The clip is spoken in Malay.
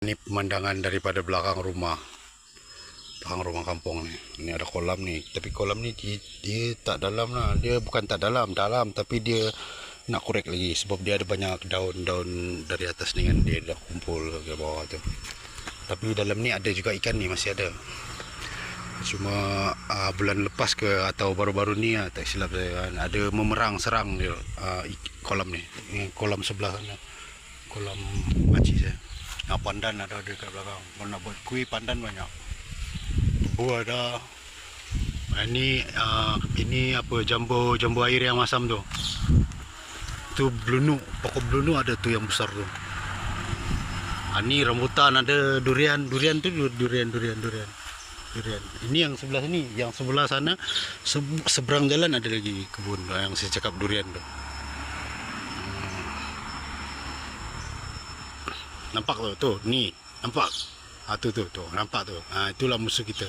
Ini pemandangan daripada belakang rumah kampung ni. Ni ada kolam ni, tapi kolam ni dia tak dalam lah. Dia bukan tak dalam, tapi dia nak korek lagi sebab dia ada banyak daun-daun dari atas ni kan, dia dah kumpul ke bawah tu. Tapi dalam ni ada juga ikan ni, masih ada. Cuma bulan lepas ke atau baru-baru ni tak silap saya kan, ada memerang serang dia kolam ni. Ini kolam sebelah sana, kolam makcik saya. Pandan ada dekat belakang. Kalau nak buat kuih pandan banyak. Buah ada. Ini apa, jambu air yang masam tu. Tu belunuk, pokok belunuk ada tu yang besar tu. Ini rambutan, ada durian tu durian. Ini yang sebelah sini, yang sebelah sana seberang jalan ada lagi kebun yang saya cakap durian tu. Nampak tu, ni nampak. Tu nampak tu. Itulah musuh kita.